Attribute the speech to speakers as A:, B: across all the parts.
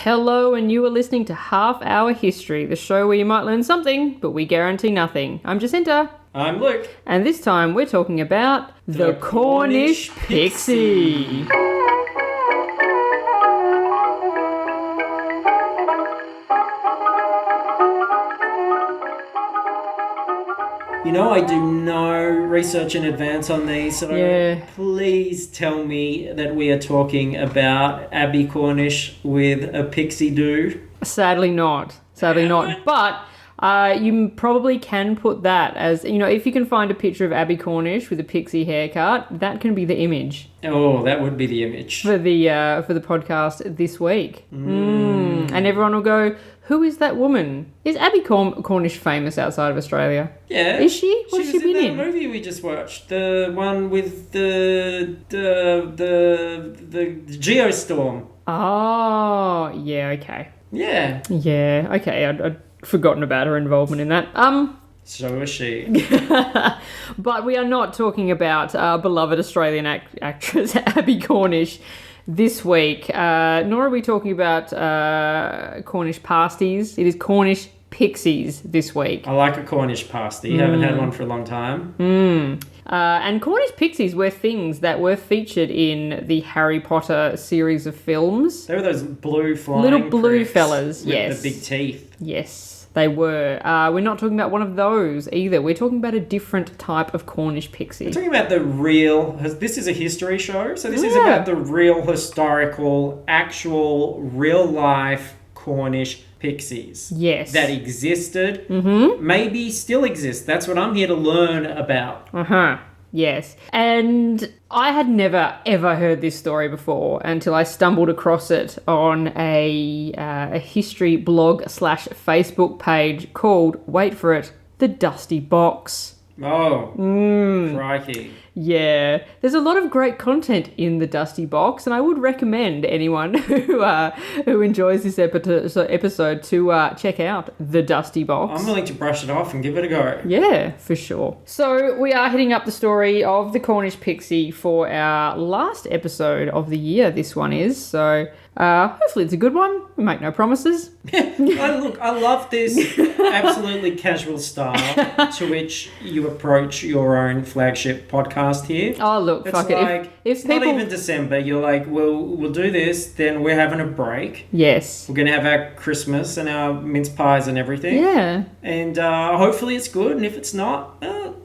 A: Hello, and you are listening to Half Hour History, the show where you might learn something, but we guarantee nothing. I'm Jacinta.
B: I'm Luke.
A: And this time we're talking about the Cornish Pixie.
B: You know, I do no research in advance on these, so please tell me that we are talking about Abbie Cornish with a pixie do.
A: Sadly not. But you probably can put that as, if you can find a picture of Abbie Cornish with a pixie haircut, that can be the image.
B: Oh, that would be the image.
A: For the podcast this week. And everyone will go, who is that woman? Is Abbie Cornish famous outside of Australia?
B: Yeah.
A: Is she? What's she been in?
B: The movie we just watched. The one with the geostorm.
A: Oh, yeah, okay.
B: Yeah.
A: Yeah, okay. I'd forgotten about her involvement in that.
B: So is she.
A: But we are not talking about beloved Australian actress Abbie Cornish this week, nor are we talking about Cornish pasties. It is Cornish Pixies this week.
B: I like a Cornish pasty. Haven't had one for a long time.
A: And Cornish Pixies were things that were featured in the Harry Potter series of films.
B: They were those blue flying
A: little blue
B: pricks
A: fellas,
B: with
A: yes.
B: the big teeth.
A: Yes, they were. We're not talking about one of those either. We're talking about a different type of Cornish Pixie.
B: We're talking about the real... This is a history show, so this is about the real historical, actual, real-life Cornish pixies.
A: Yes.
B: That existed, maybe still exist. That's what I'm here to learn about.
A: Yes. And I had never, ever heard this story before until I stumbled across it on a history blog / Facebook page called, wait for it, The Dusty Box.
B: Oh, crikey.
A: Yeah, there's a lot of great content in the Dusty Box, and I would recommend anyone who enjoys this episode to check out the Dusty Box.
B: I'm willing to brush it off and give it a go.
A: Yeah, for sure. So we are hitting up the story of the Cornish Pixie for our last episode of the year. This one is, so hopefully it's a good one. We make no promises.
B: I love this absolutely casual style to which you approach your own flagship podcast here.
A: Oh, look,
B: it's
A: fuck
B: like,
A: it.
B: It's not even December. You're like, we'll do this, then we're having a break.
A: Yes.
B: We're going to have our Christmas and our mince pies and everything.
A: Yeah.
B: And hopefully it's good, and if it's not,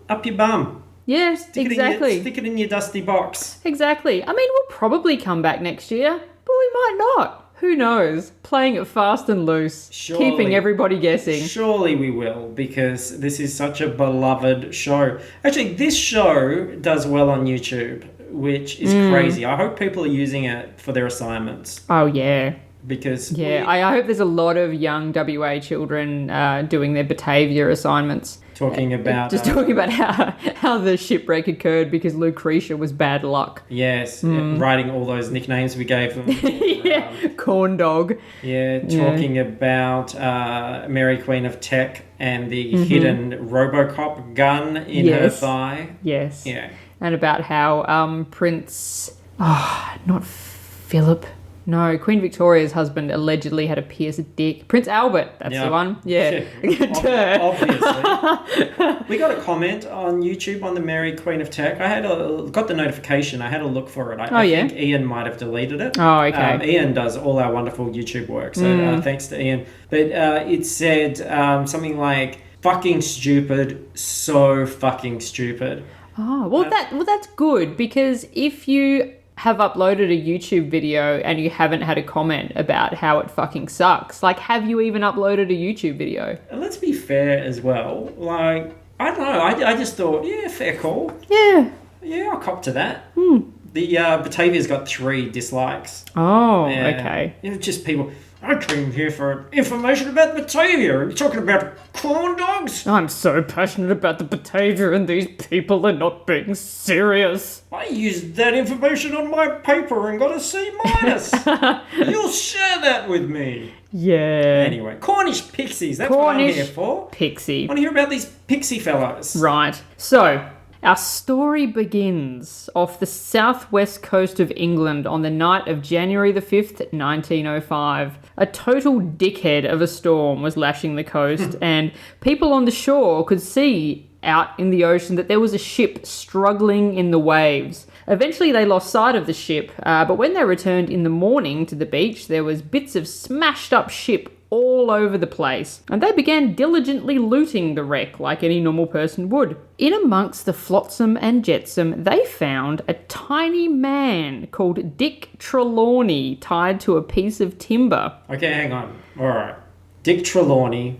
B: up your bum.
A: Yes, exactly.
B: Stick it in your Dusty Box.
A: Exactly. I mean, we'll probably come back next year, but we might not. Who knows? Playing it fast and loose. Keeping everybody guessing.
B: Surely we will, because this is such a beloved show. Actually, this show does well on YouTube, which is crazy. I hope people are using it for their assignments.
A: Oh, yeah.
B: Because...
A: Yeah, I hope there's a lot of young WA children doing their Batavia assignments.
B: Talking about
A: how the shipwreck occurred because Lucretia was bad luck.
B: Yes, writing all those nicknames we gave them.
A: Yeah, corn dog.
B: Yeah, talking about Mary Queen of Tech and the hidden Robocop gun in her thigh.
A: Yes.
B: Yeah.
A: And about how Prince... not Philip... No, Queen Victoria's husband allegedly had a pierced dick. Prince Albert, that's the one. Yeah.
B: Obviously. We got a comment on YouTube on the Mary Queen of Tech. I got the notification. I had a look for it. I think Ian might have deleted it.
A: Oh, okay.
B: Ian does all our wonderful YouTube work, so thanks to Ian. But it said something like, fucking stupid, so fucking stupid.
A: Oh, well, that's good, because if you have uploaded a YouTube video and you haven't had a comment about how it fucking sucks, like, have you even uploaded a YouTube video?
B: And let's be fair as well. Like, I don't know. I just thought, yeah, fair call.
A: Yeah.
B: Yeah, I'll cop to that. The Batavia's got 3 dislikes.
A: Oh, okay.
B: It's just people... I came here for information about Batavia. Are you talking about corn dogs?
A: I'm so passionate about the Batavia and these people are not being serious.
B: I used that information on my paper and got a C-. You'll share that with me.
A: Yeah.
B: Anyway, Cornish Pixies. That's what I'm here for.
A: Pixie.
B: I want to hear about these pixie fellows.
A: Right. So, Our story begins off the southwest coast of England on the night of January the 5th, 1905. A total dickhead of a storm was lashing the coast, and people on the shore could see out in the ocean that there was a ship struggling in the waves. Eventually they lost sight of the ship, but when they returned in the morning to the beach, there was bits of smashed up ship all over the place, and they began diligently looting the wreck like any normal person would. In amongst the flotsam and jetsam, they found a tiny man called Dick Trelawney tied to a piece of timber.
B: Okay, hang on. All right. Dick Trelawney,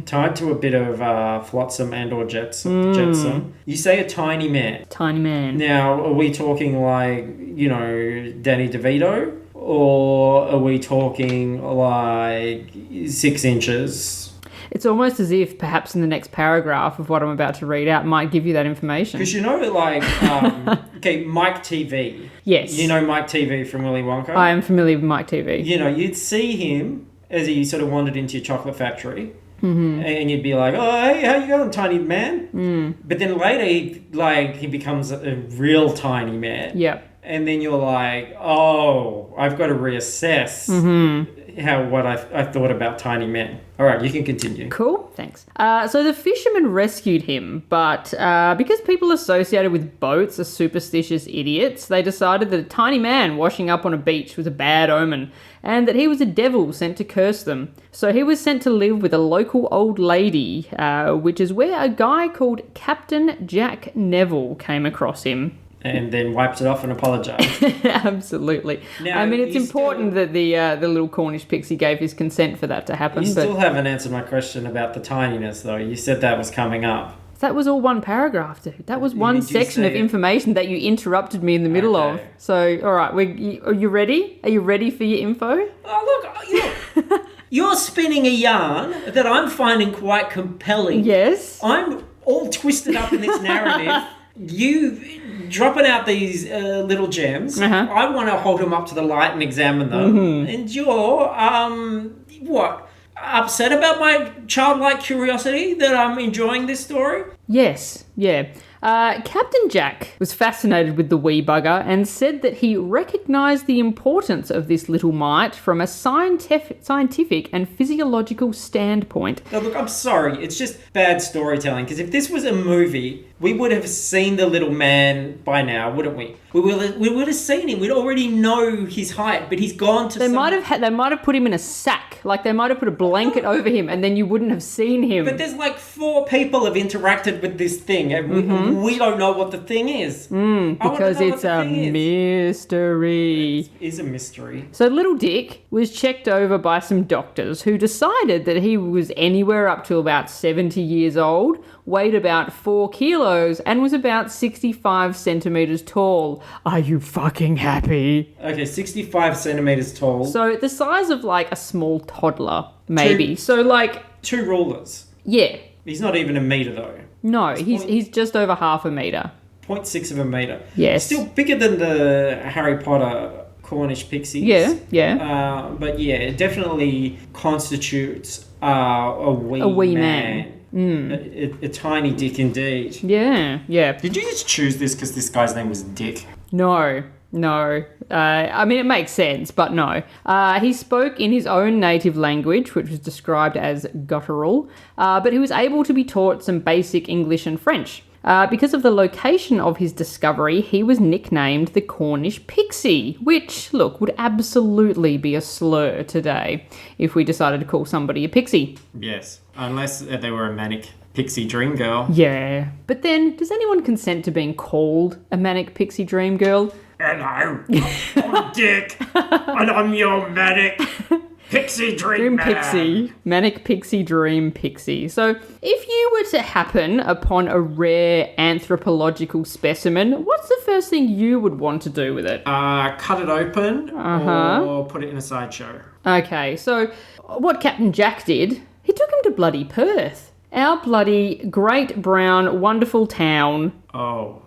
B: tied to a bit of flotsam and or jetsam. You say a tiny man.
A: Tiny man.
B: Now, are we talking like, Danny DeVito? Or are we talking like 6 inches?
A: It's almost as if perhaps in the next paragraph of what I'm about to read out might give you that information.
B: Because Mike TV.
A: Yes.
B: You know Mike TV from Willy Wonka?
A: I am familiar with Mike TV.
B: You'd see him as he sort of wandered into your chocolate factory. Mm-hmm. And you'd be like, oh, hey, how you going, tiny man? Mm. But then later, he becomes a real tiny man.
A: Yep.
B: And then you're like, oh, I've got to reassess what I thought about tiny men. All right, you can continue.
A: Cool, thanks. So the fishermen rescued him, but because people associated with boats are superstitious idiots, they decided that a tiny man washing up on a beach was a bad omen, and that he was a devil sent to curse them. So he was sent to live with a local old lady, which is where a guy called Captain Jack Neville came across him.
B: And then wiped it off and apologised.
A: Absolutely. Now, it's important that the little Cornish pixie gave his consent for that to happen.
B: You still haven't answered my question about the tininess, though. You said that was coming up.
A: That was all one paragraph, dude. That was one section of information that you interrupted me in the middle of. So, all right, are you ready? Are you ready for your info?
B: Oh, look, you're spinning a yarn that I'm finding quite compelling.
A: Yes.
B: I'm all twisted up in this narrative. You dropping out these little gems. I want to hold them up to the light and examine them. Mm-hmm. And you're, upset about my childlike curiosity that I'm enjoying this story?
A: Yes, yeah. Captain Jack was fascinated with the wee bugger and said that he recognised the importance of this little mite from a scientific and physiological standpoint.
B: Now, look, I'm sorry. It's just bad storytelling, because if this was a movie, we would have seen the little man by now, wouldn't we? We would have seen him. We'd already know his height, but he's gone to
A: They might have put him in a sack. Like, they might have put a blanket over him, and then you wouldn't have seen him.
B: But there's like 4 people have interacted with this thing, and we don't know what the thing is.
A: Because it's a mystery.
B: It is a mystery.
A: So little Dick was checked over by some doctors who decided that he was anywhere up to about 70 years old, weighed about 4 kilos, and was about 65 centimetres tall. Are you fucking happy?
B: Okay, 65 centimetres tall.
A: So the size of like a small toddler, maybe. So like
B: 2 rulers.
A: Yeah.
B: He's not even a metre though.
A: No, he's just over half a metre.
B: 0.6 of a metre.
A: Yes.
B: Still bigger than the Harry Potter Cornish Pixies.
A: Yeah.
B: But yeah, it definitely constitutes a wee man. A tiny dick indeed.
A: Yeah.
B: Did you just choose this because this guy's name was Dick?
A: No. It makes sense, but no. He spoke in his own native language, which was described as guttural, but he was able to be taught some basic English and French. Because of the location of his discovery, he was nicknamed the Cornish Pixie, which, look, would absolutely be a slur today if we decided to call somebody a pixie.
B: Yes, unless they were a manic pixie dream girl.
A: Yeah, but then, does anyone consent to being called a manic pixie dream girl?
B: Hello, I'm Dick, and I'm your manic pixie dream man.
A: Pixie. Manic pixie dream pixie. So, if you were to happen upon a rare anthropological specimen, what's the first thing you would want to do with it?
B: Cut it open or put it in a sideshow.
A: Okay, so what Captain Jack did, he took him to bloody Perth. Our bloody great brown wonderful town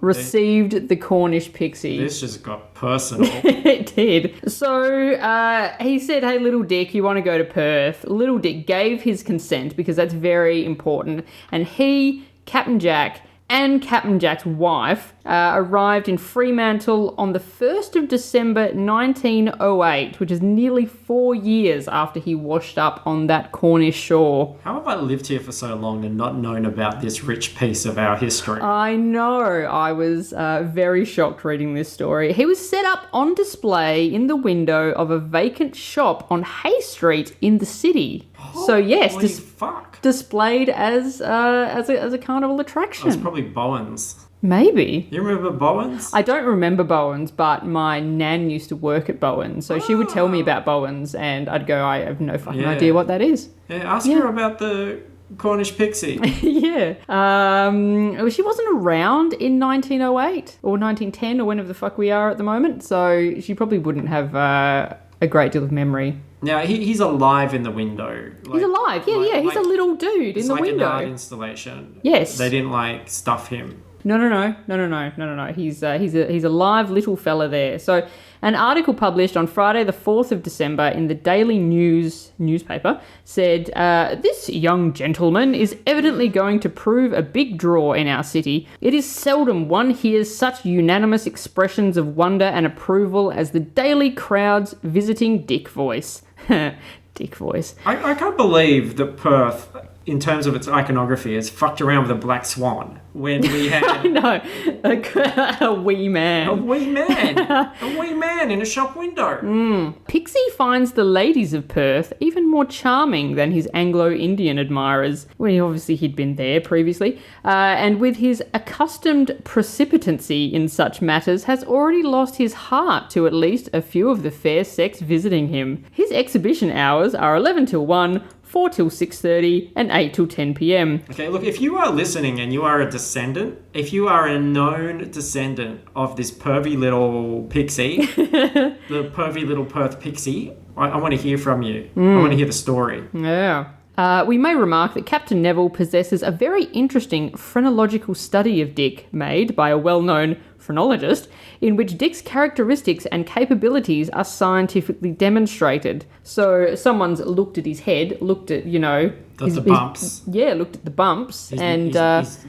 A: received the Cornish Pixie.
B: This just got personal.
A: It did. So he said, hey, little Dick, you want to go to Perth? Little Dick gave his consent because that's very important. And he, Captain Jack, and Captain Jack's wife arrived in Fremantle on the 1st of December 1908, which is nearly 4 years after he washed up on that Cornish shore.
B: How have I lived here for so long and not known about this rich piece of our history?
A: I know. I was very shocked reading this story. He was set up on display in the window of a vacant shop on Hay Street in the city. So yes, displayed as a carnival attraction.
B: It's probably Bowen's.
A: Maybe.
B: You remember Bowen's?
A: I don't remember Bowen's, but my nan used to work at Bowen's, so she would tell me about Bowen's, and I'd go, I have no fucking idea what that is.
B: Yeah, ask her about the Cornish Pixie.
A: Yeah. She wasn't around in 1908 or 1910 or whenever the fuck we are at the moment, so she probably wouldn't have a great deal of memory.
B: Now, he's alive in the window.
A: He's alive, yeah. He's a little dude in the window. It's like an art
B: installation.
A: Yes.
B: They didn't, stuff him.
A: No. He's a live little fella there. So, an article published on Friday the 4th of December in the Daily News newspaper said, this young gentleman is evidently going to prove a big draw in our city. It is seldom one hears such unanimous expressions of wonder and approval as the daily crowds visiting Dick Voice. Dick Voice.
B: I can't believe that Perth, in terms of its iconography, has fucked around with a black swan when we had...
A: I know. A wee man.
B: A wee man. A wee man in a shop window.
A: Pixie finds the ladies of Perth even more charming than his Anglo-Indian admirers. Well, obviously he'd been there previously. And with his accustomed precipitancy in such matters, has already lost his heart to at least a few of the fair sex visiting him. His exhibition hours are 11 till 1, 4 till 6:30 and 8 till 10 p.m.
B: Okay, look, if you are listening and you are a descendant, if you are a known descendant of this pervy little pixie, the pervy little Perth pixie, I want to hear from you. I want to hear the story.
A: Yeah. We may remark that Captain Neville possesses a very interesting phrenological study of Dick made by a well-known phrenologist, in which Dick's characteristics and capabilities are scientifically demonstrated. So someone's looked at his head, looked at,
B: the bumps.
A: Looked at the bumps
B: his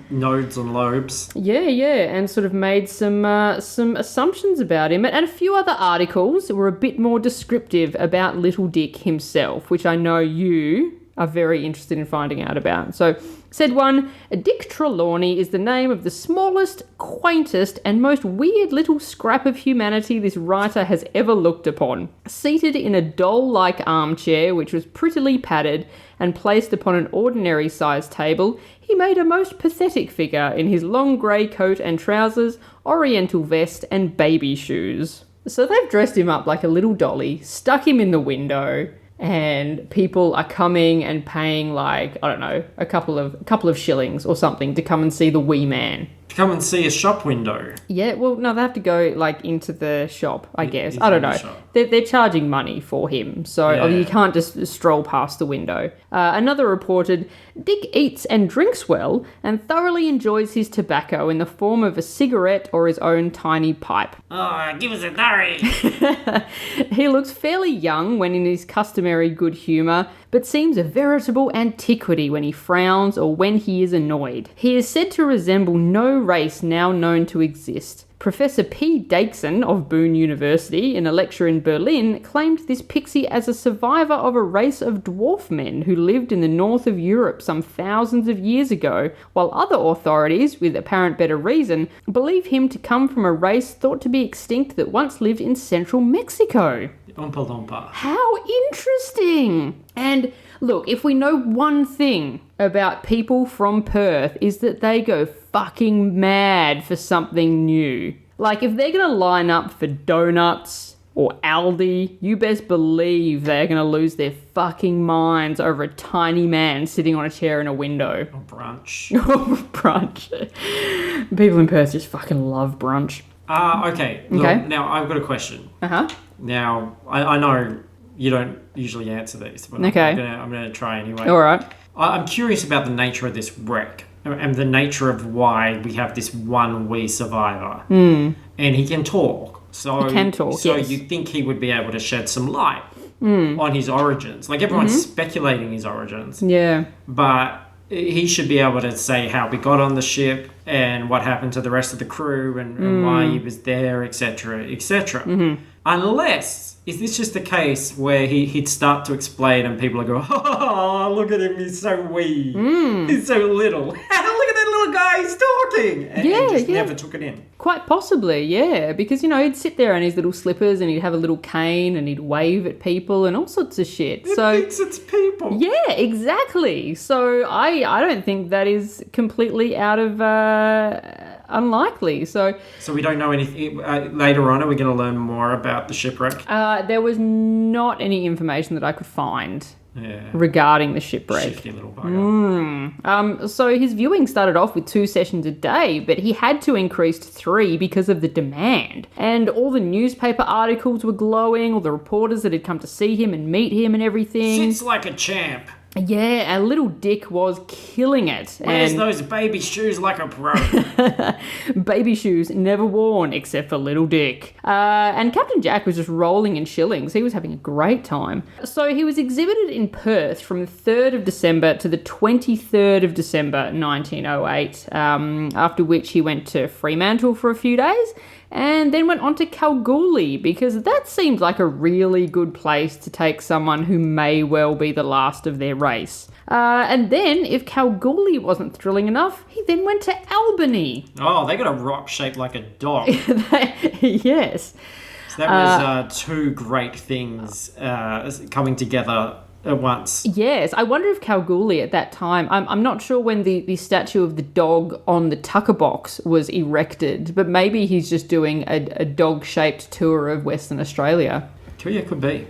B: nodes and lobes.
A: Yeah, and sort of made some assumptions about him. And a few other articles were a bit more descriptive about little Dick himself, which I know you are very interested in finding out about. So, said one, Dick Trelawney is the name of the smallest, quaintest, and most weird little scrap of humanity this writer has ever looked upon. Seated in a doll-like armchair, which was prettily padded and placed upon an ordinary-sized table, he made a most pathetic figure in his long grey coat and trousers, oriental vest, and baby shoes. So they've dressed him up like a little dolly, stuck him in the window, and people are coming and paying a couple of shillings or something to come and see the wee man.
B: To come and see a shop window.
A: Yeah, well, no, they have to go into the shop, I guess. I don't know. They're charging money for him, so you can't just stroll past the window. Another reported, Dick eats and drinks well and thoroughly enjoys his tobacco in the form of a cigarette or his own tiny pipe.
B: Oh, give us a durry.
A: He looks fairly young when in his customary good humour, but seems a veritable antiquity when he frowns or when he is annoyed. He is said to resemble no race now known to exist. Professor P. Dakeson of Boone University, in a lecture in Berlin, claimed this pixie as a survivor of a race of dwarf men who lived in the north of Europe some thousands of years ago, while other authorities, with apparent better reason, believe him to come from a race thought to be extinct that once lived in central Mexico.
B: Oompa Loompa.
A: How interesting! And look, if we know one thing about people from Perth is that they go fucking mad for something new. Like, if they're going to line up for donuts or Aldi, you best believe they're going to lose their fucking minds over a tiny man sitting on a chair in a window.
B: Or brunch.
A: Brunch. People in Perth just fucking love brunch.
B: Okay. Look, now, I've got a question.
A: Uh-huh.
B: Now, I know you don't usually answer these, but
A: okay.
B: I'm going to try anyway.
A: All right.
B: I'm curious about the nature of this wreck and the nature of why we have this one wee survivor. And he can talk. So,
A: he can talk,
B: So
A: yes.
B: you think he would be able to shed some light on his origins. Like, everyone's speculating his origins.
A: Yeah.
B: But he should be able to say how we got on the ship and what happened to the rest of the crew and why he was there, etc., etc. Unless, is this just a case where he'd start to explain and people would go, oh, look at him, he's so wee. He's so little. Look at that little guy, he's talking. And just never took it in.
A: Quite possibly, yeah. Because, he'd sit there in his little slippers and he'd have a little cane and he'd wave at people and all sorts of shit.
B: It thinks it's people.
A: Yeah, exactly. So I don't think that is completely out of unlikely. So
B: we don't know anything. Later on, are we going to learn more about the shipwreck?
A: There was not any information that I could find regarding the shipwreck.
B: Shifty little bugger.
A: So his viewing started off with 2 sessions a day, but he had to increase to 3 because of the demand. And all the newspaper articles were glowing, all the reporters that had come to see him and meet him and everything.
B: Sits like a champ.
A: Yeah, and little Dick was killing it.
B: Wears those baby shoes like a pro.
A: Baby shoes never worn except for little Dick. And Captain Jack was just rolling in shillings. He was having a great time. So he was exhibited in Perth from the 3rd of December to the 23rd of December 1908, after which he went to Fremantle for a few days and then went on to Kalgoorlie because that seemed like a really good place to take someone who may well be the last of their race. And then, if Kalgoorlie wasn't thrilling enough, he then went to Albany.
B: Oh, they got a rock shaped like a dog.
A: Yes.
B: So that was 2 great things coming together at once.
A: Yes, I wonder if Kalgoorlie at that time, I'm not sure when the statue of the dog on the Tucker box was erected, but maybe he's just doing a dog-shaped tour of Western Australia.
B: Yeah, could be.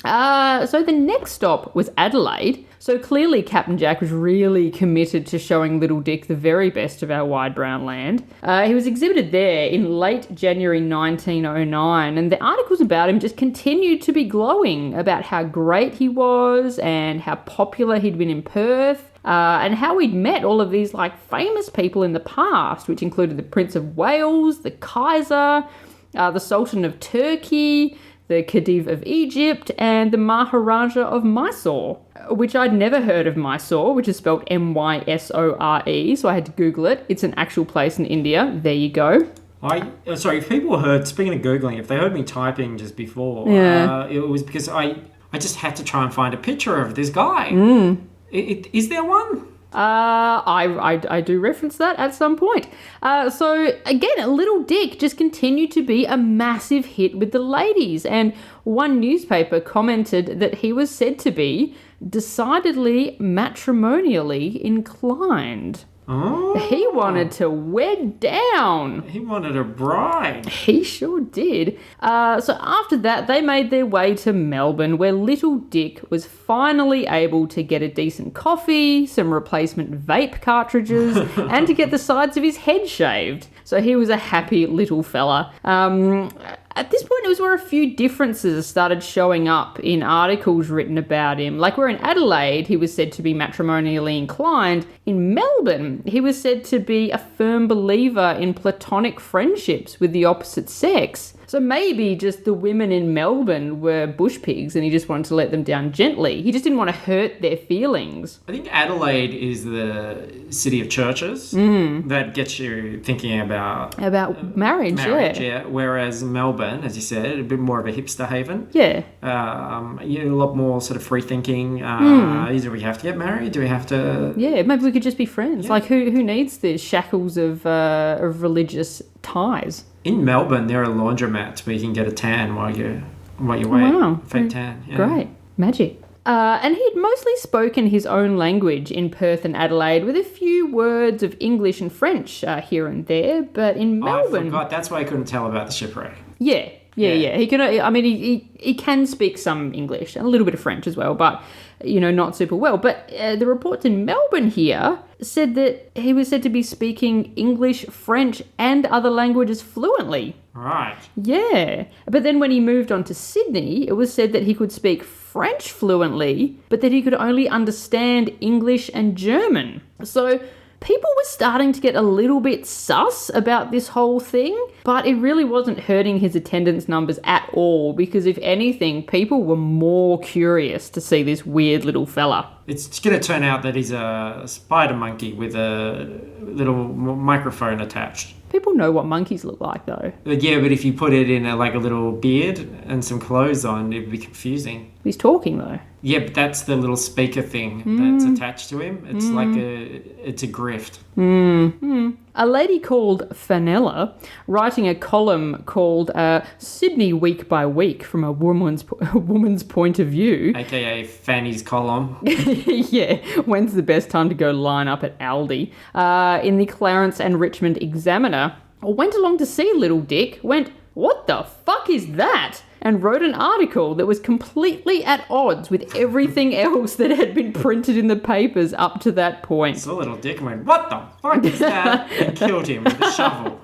A: So the next stop was Adelaide. So clearly Captain Jack was really committed to showing little Dick the very best of our wide brown land. He was exhibited there in late January 1909, and the articles about him just continued to be glowing about how great he was and how popular he'd been in Perth. And how he'd met all of these famous people in the past, which included the Prince of Wales, the Kaiser, the Sultan of Turkey, the Khedive of Egypt, and the Maharaja of Mysore, which I'd never heard of Mysore, which is spelled Mysore, so I had to Google it. It's an actual place in India. There you go.
B: If people heard, speaking of Googling, if they heard me typing just before, it was because I just had to try and find a picture of this guy. Is there one?
A: I do reference that at some point. So again, Little Dick just continued to be a massive hit with the ladies, and one newspaper commented that he was said to be decidedly matrimonially inclined.
B: Oh.
A: He wanted to wed down.
B: He wanted a bride.
A: He sure did. So after that, they made their way to Melbourne, where little Dick was finally able to get a decent coffee, some replacement vape cartridges, and to get the sides of his head shaved. So he was a happy little fella. At this point, it was where a few differences started showing up in articles written about him. Like where in Adelaide, he was said to be matrimonially inclined. In Melbourne, he was said to be a firm believer in platonic friendships with the opposite sex. So maybe just the women in Melbourne were bush pigs and he just wanted to let them down gently. He just didn't want to hurt their feelings.
B: I think Adelaide is the city of churches that gets you thinking about
A: marriage,
B: yeah. Whereas Melbourne, as you said, a bit more of a hipster haven.
A: Yeah.
B: A lot more sort of free thinking. Do we have to get married? Do we have to?
A: Yeah, maybe we could just be friends. Yeah. Like who needs the shackles of religious ties?
B: In Melbourne, there are laundromats where you can get a tan while you wait.
A: Wow.
B: Fake tan. Yeah.
A: Great. Magic. And he had mostly spoken his own language in Perth and Adelaide with a few words of English and French here and there, but in Melbourne...
B: I forgot. That's why I couldn't tell about the shipwreck.
A: Yeah. He can. I mean, he can speak some English and a little bit of French as well, but not super well. But the reports in Melbourne here said that he was said to be speaking English, French, and other languages fluently.
B: Right.
A: Yeah, but then when he moved on to Sydney, it was said that he could speak French fluently, but that he could only understand English and German. So people were starting to get a little bit sus about this whole thing, but it really wasn't hurting his attendance numbers at all because, if anything, people were more curious to see this weird little fella.
B: It's going to turn out that he's a spider monkey with a little microphone attached.
A: People know what monkeys look like, though.
B: Yeah, but if you put it in a little beard and some clothes on, it'd be confusing.
A: He's talking, though.
B: Yeah, but that's the little speaker thing that's attached to him. It's it's a grift.
A: A lady called Fenella, writing a column called Sydney Week by Week from a woman's point of view.
B: AKA Fanny's column.
A: Yeah, when's the best time to go line up at Aldi? In the Clarence and Richmond Examiner, went along to see Little Dick, went, "What the fuck is that?" and wrote an article that was completely at odds with everything else that had been printed in the papers up to that point.
B: So Little Dick went, "What the fuck is that?" and killed him with a shovel.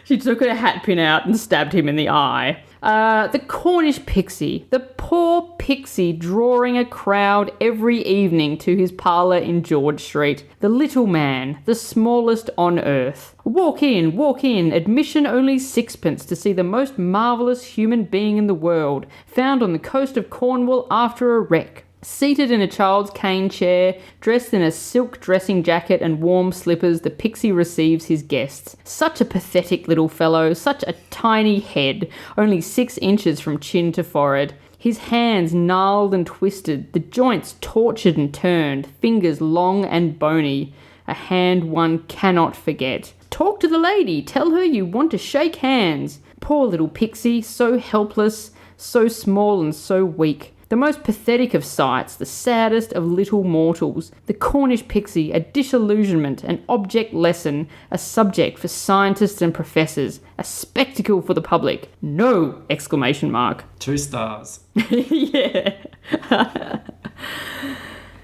A: She took her hat pin out and stabbed him in the eye. The Cornish Pixie, the poor pixie drawing a crowd every evening to his parlour in George Street. The little man, the smallest on earth. Walk in, admission only sixpence to see the most marvellous human being in the world, found on the coast of Cornwall after a wreck. Seated in a child's cane chair, dressed in a silk dressing jacket and warm slippers, the pixie receives his guests. Such a pathetic little fellow, such a tiny head, only 6 inches from chin to forehead. His hands gnarled and twisted, the joints tortured and turned, fingers long and bony. A hand one cannot forget. Talk to the lady, tell her you want to shake hands. Poor little pixie, so helpless, so small and so weak. The most pathetic of sights, the saddest of little mortals. The Cornish Pixie, a disillusionment, an object lesson, a subject for scientists and professors, a spectacle for the public. No! Exclamation mark.
B: 2 stars.
A: Yeah.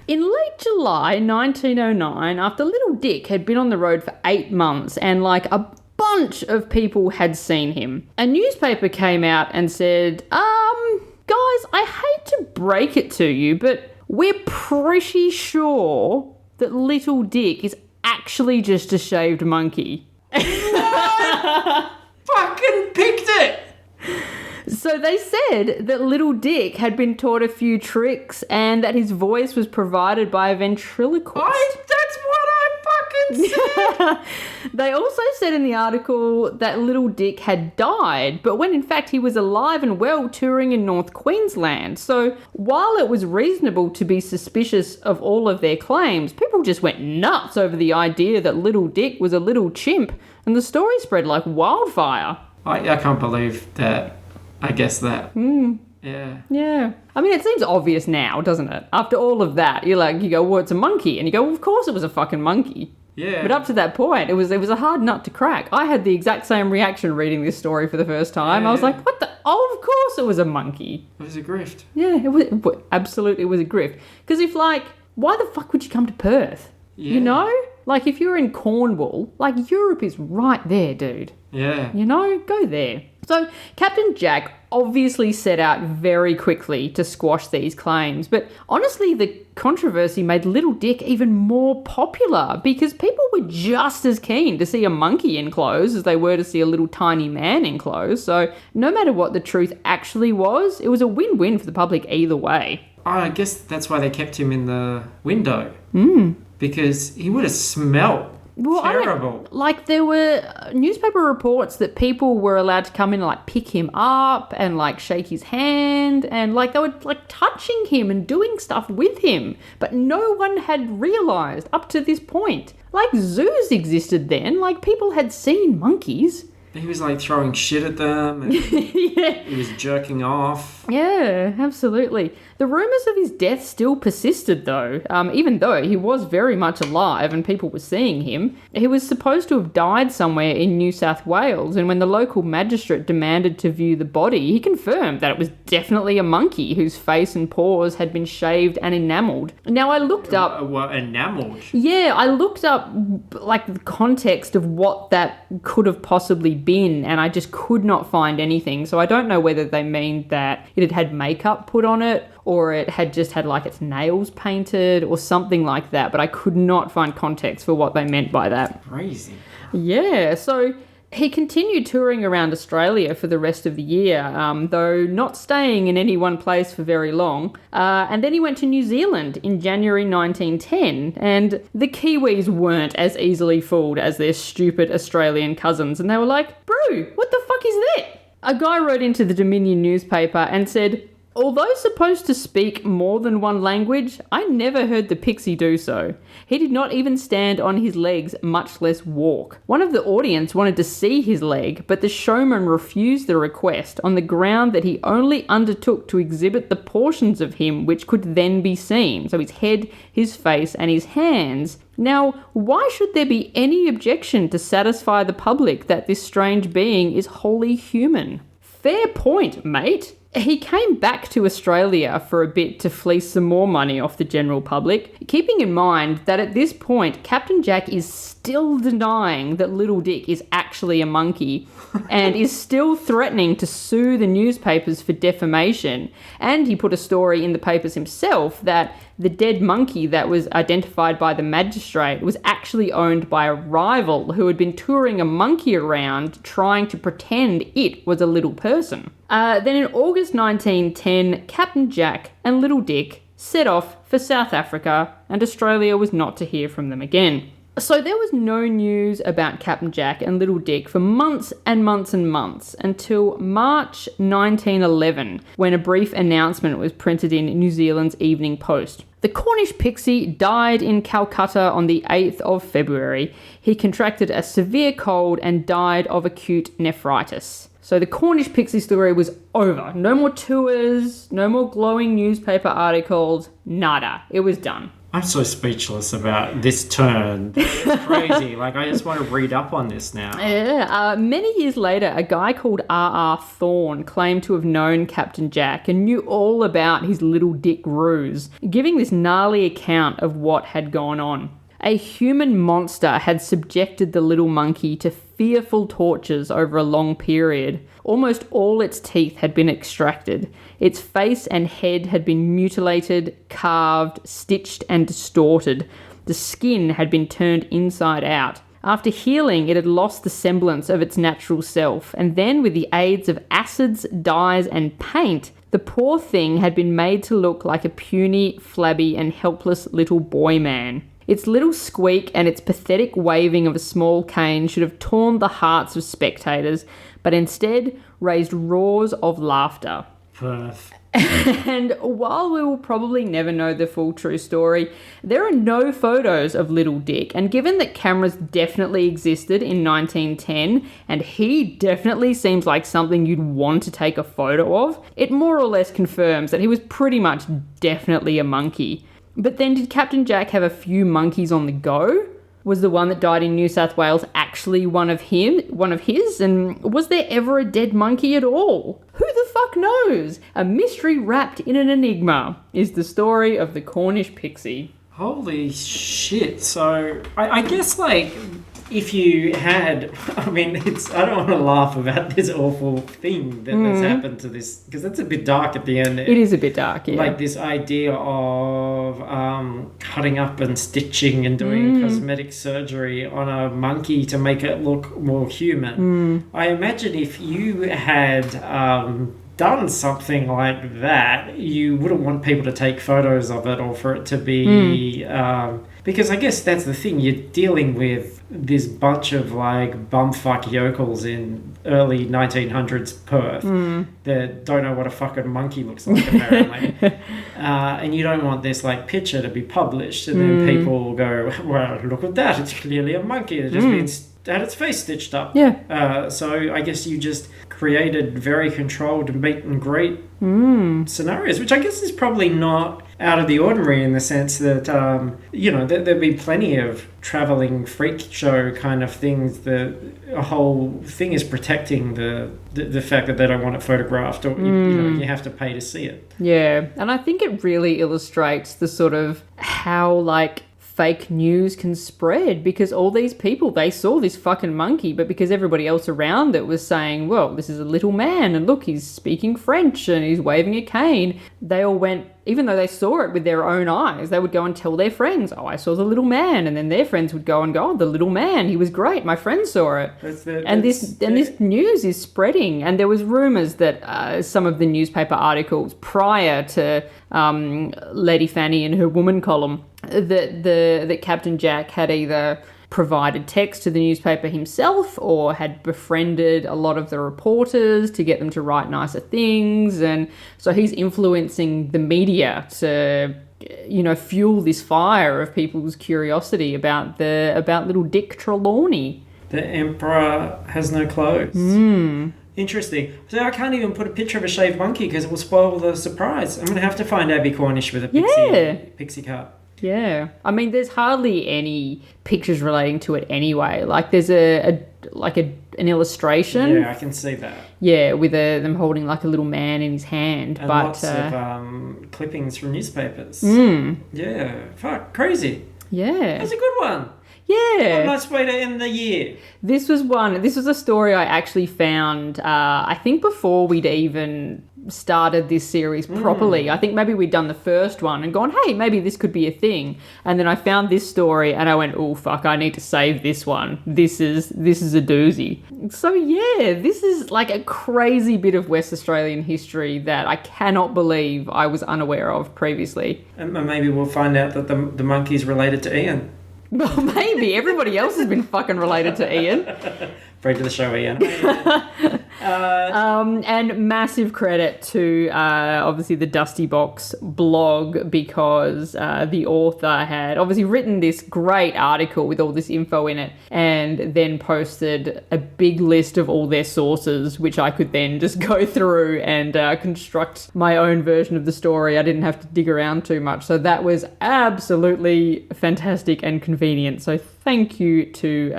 A: In late July 1909, after Little Dick had been on the road for 8 months and a bunch of people had seen him, a newspaper came out and said, guys, I hate to break it to you, but we're pretty sure that Little Dick is actually just a shaved monkey.
B: What? Fucking picked it!
A: So they said that Little Dick had been taught a few tricks and that his voice was provided by a ventriloquist.
B: That's what I fucking said!
A: They also said in the article that Little Dick had died, but when in fact he was alive and well touring in North Queensland. So while it was reasonable to be suspicious of all of their claims, people just went nuts over the idea that Little Dick was a little chimp, and the story spread like wildfire.
B: I can't believe that. I guess that. Yeah.
A: Yeah. I mean, it seems obvious now, doesn't it? After all of that, you go, well, it's a monkey. And you go, well, of course it was a fucking monkey.
B: Yeah.
A: But up to that point, it was a hard nut to crack. I had the exact same reaction reading this story for the first time.
B: Yeah.
A: I was like, what the? Oh, of course it was a monkey.
B: It was a grift.
A: Yeah, absolutely it was a grift. Because why the fuck would you come to Perth?
B: Yeah.
A: You know? If you're in Cornwall, Europe is right there, dude.
B: Yeah.
A: You know? Go there. So Captain Jack obviously set out very quickly to squash these claims, but honestly the controversy made Little Dick even more popular because people were just as keen to see a monkey in clothes as they were to see a little tiny man in clothes. So no matter what the truth actually was, it was a win-win for the public either way.
B: I guess that's why they kept him in the window. Because he would have smelled terrible.
A: There were newspaper reports that people were allowed to come in and pick him up and shake his hand and they were touching him and doing stuff with him. But no one had realised up to this point. Zoos existed then. People had seen monkeys.
B: He was throwing shit at them and
A: yeah.
B: He was jerking off.
A: Yeah, absolutely. The rumours of his death still persisted though, even though he was very much alive and people were seeing him. He was supposed to have died somewhere in New South Wales, and when the local magistrate demanded to view the body, he confirmed that it was definitely a monkey whose face and paws had been shaved and enamelled. Now I looked up...
B: enamelled?
A: Yeah, I looked up the context of what that could have possibly bin and I just could not find anything. So I don't know whether they mean that it had had makeup put on it or it had just had like its nails painted or something like that. But I could not find context for what they meant by that.
B: Crazy.
A: Yeah, so he continued touring around Australia for the rest of the year, though not staying in any one place for very long. And then he went to New Zealand in January 1910, and the Kiwis weren't as easily fooled as their stupid Australian cousins, and they were like, "Bro, what the fuck is that?" A guy wrote into the Dominion newspaper and said, "Although supposed to speak more than one language, I never heard the Pixie do so. He did not even stand on his legs, much less walk. One of the audience wanted to see his leg, but the showman refused the request on the ground that he only undertook to exhibit the portions of him which could then be seen, so his head, his face, and his hands. Now, why should there be any objection to satisfy the public that this strange being is wholly human?" Fair point, mate. He came back to Australia for a bit to fleece some more money off the general public, keeping in mind that at this point, Captain Jack is still denying that Little Dick is actually a monkey and is still threatening to sue the newspapers for defamation. And he put a story in the papers himself that the dead monkey that was identified by the magistrate was actually owned by a rival who had been touring a monkey around trying to pretend it was a little person. Then in August 1910, Captain Jack and Little Dick set off for South Africa, and Australia was not to hear from them again. So there was no news about Captain Jack and Little Dick for months and months and months until March 1911, when a brief announcement was printed in New Zealand's Evening Post. The Cornish Pixie died in Calcutta on the 8th of February. He contracted a severe cold and died of acute nephritis. So the Cornish Pixie story was over. No more tours, no more glowing newspaper articles, nada. It was done.
B: I'm so speechless about this turn. It's crazy. Like, I just want to read up on this now.
A: Yeah. Many years later, a guy called R.R. Thorne claimed to have known Captain Jack and knew all about his Little Dick ruse, giving this gnarly account of what had gone on. A human monster had subjected the little monkey to fearful tortures over a long period. Almost all its teeth had been extracted. Its face and head had been mutilated, carved, stitched, and distorted. The skin had been turned inside out. After healing, it had lost the semblance of its natural self, and then with the aids of acids, dyes, and paint, the poor thing had been made to look like a puny, flabby, and helpless little boy man. Its little squeak and its pathetic waving of a small cane should have torn the hearts of spectators, but instead raised roars of laughter.
B: Perth.
A: And while we will probably never know the full true story, there are no photos of Little Dick, and given that cameras definitely existed in 1910, and he definitely seems like something you'd want to take a photo of, it more or less confirms that he was pretty much definitely a monkey. But then did Captain Jack have a few monkeys on the go? Was the one that died in New South Wales actually one of his? And was there ever a dead monkey at all? Who the fuck knows? A mystery wrapped in an enigma is the story of the Cornish Pixie.
B: Holy shit. So, I guess, like, if you had, I mean, I don't want to laugh about this awful thing that has happened to this, because that's a bit dark at the end.
A: It is a bit dark, yeah.
B: Like this idea of cutting up and stitching and doing cosmetic surgery on a monkey to make it look more human. I imagine if you had done something like that, you wouldn't want people to take photos of it or for it to be... because I guess that's the thing, you're dealing with this bunch of like bumfuck yokels in early 1900s Perth that don't know what a fucking monkey looks like apparently. And you don't want this like picture to be published and then people will go, well, look at that, it's clearly a monkey that just had its face stitched up.
A: Yeah.
B: So I guess you just created very controlled meet and greet scenarios, which I guess is probably not out of the ordinary in the sense that, there'd be plenty of travelling freak show kind of things. The whole thing is protecting the fact that they don't want it photographed or, you have to pay to see it.
A: Yeah, and I think it really illustrates the sort of how, like, fake news can spread, because all these people, they saw this fucking monkey, but because everybody else around it was saying, well, this is a little man and look, he's speaking French and he's waving a cane, they all went, even though they saw it with their own eyes, they would go and tell their friends, oh, I saw the little man, and then their friends would go and go, oh, the little man, he was great, my friend saw it. This news is spreading, and there was rumours that some of the newspaper articles prior to Lady Fanny and her woman column, that Captain Jack had either provided text to the newspaper himself or had befriended a lot of the reporters to get them to write nicer things, and so he's influencing the media to, you know, fuel this fire of people's curiosity about little Dick Trelawney.
B: The Emperor has no clothes. Interesting. So I can't even put a picture of a shaved monkey because it will spoil the surprise. I'm going to have to find Abbie Cornish with a pixie cut.
A: Yeah. I mean, there's hardly any pictures relating to it anyway. Like, there's an illustration.
B: Yeah, I can see that.
A: Yeah, with them holding like a little man in his hand.
B: And
A: but
B: lots of clippings from newspapers. Yeah. Fuck, crazy.
A: Yeah.
B: That's a good one.
A: Yeah.
B: What a nice way to end the year.
A: This was a story I actually found, I think before we'd even started this series properly. I think maybe we'd done the first one and gone, hey, maybe this could be a thing. And then I found this story and I went, oh, fuck, I need to save this one. This is a doozy. So yeah, this is like a crazy bit of West Australian history that I cannot believe I was unaware of previously.
B: And maybe we'll find out that the monkey's related to Ian.
A: Well, maybe. Everybody else has been fucking related to Ian.
B: Friend of the show, Ian.
A: And massive credit to, obviously, the Dusty Box blog, because the author had obviously written this great article with all this info in it and then posted a big list of all their sources, which I could then just go through and construct my own version of the story. I didn't have to dig around too much. So that was absolutely fantastic and convenient. So thank you to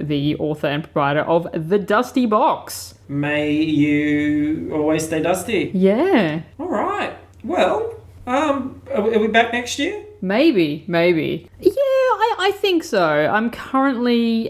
A: the author and proprietor of the Dusty Box.
B: May you always stay dusty.
A: Yeah.
B: All right. Well, are we back next year?
A: Maybe. Yeah, I think so. I'm currently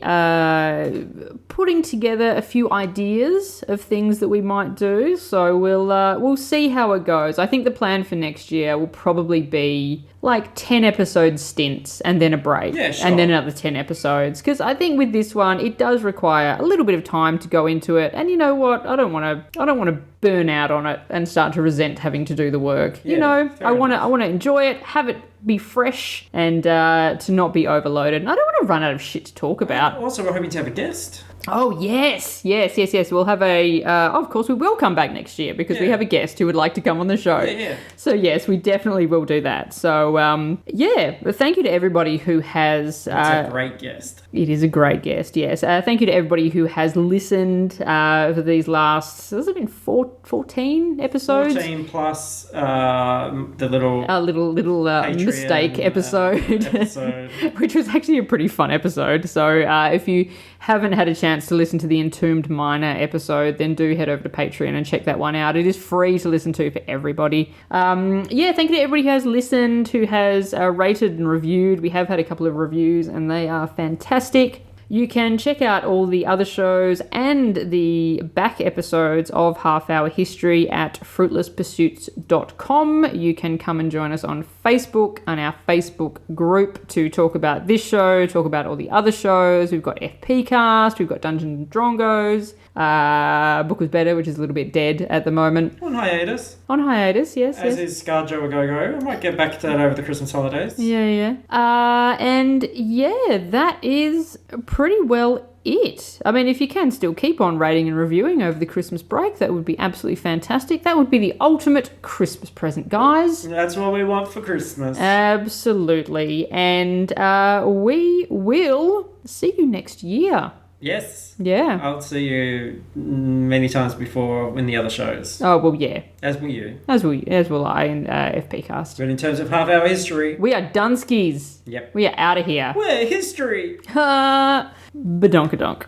A: putting together a few ideas of things that we might do. So we'll see how it goes. I think the plan for next year will probably be like 10 episode stints and then a break.
B: Yeah, sure.
A: And then another 10 episodes. Because I think with this one, it does require a little bit of time to go into it. And you know what? I don't want to burn out on it and start to resent having to do the work.
B: Yeah,
A: I want to enjoy it, have it be fresh, and to not be overloaded. And I don't want to run out of shit to talk about.
B: Also, we're hoping to have a guest.
A: Oh, yes. We'll have of course, we will come back next year because we have a guest who would like to come on the show.
B: Yeah.
A: So, yes, we definitely will do that. So, but thank you to everybody who has...
B: It's a great guest.
A: It is a great guest, yes. Thank you to everybody who has listened for these last... Has it been 14 episodes?
B: 14 plus the little...
A: little mistake episode. Which was actually a pretty fun episode. So, if you haven't had a chance to listen to the Entombed Miner episode, then do head over to Patreon and check that one out. It is free to listen to for everybody. Thank you to everybody who has listened, who has rated and reviewed. We have had a couple of reviews and they are fantastic. You can check out all the other shows and the back episodes of Half Hour History at fruitlesspursuits.com. You can come and join us on Facebook, on our Facebook group, to talk about this show, talk about all the other shows. We've got FP Cast, we've got Dungeons and Drongos, Book Was Better, which is a little bit dead at the moment.
B: On hiatus.
A: Yes.
B: As is Scarjo a Go-Go. I might get back to that over the Christmas holidays.
A: Yeah. That is pretty well it. I mean, if you can still keep on rating and reviewing over the Christmas break, that would be absolutely fantastic. That would be the ultimate Christmas present, guys.
B: That's what we want for Christmas.
A: Absolutely. And we will see you next year.
B: Yes.
A: Yeah.
B: I'll see you many times before in the other shows.
A: Oh, well, yeah.
B: As will you.
A: As will I in FP Cast.
B: But in terms of Half Hour History...
A: We are Dunskies.
B: Yep.
A: We are out of here.
B: We're history.
A: Badonkadonk.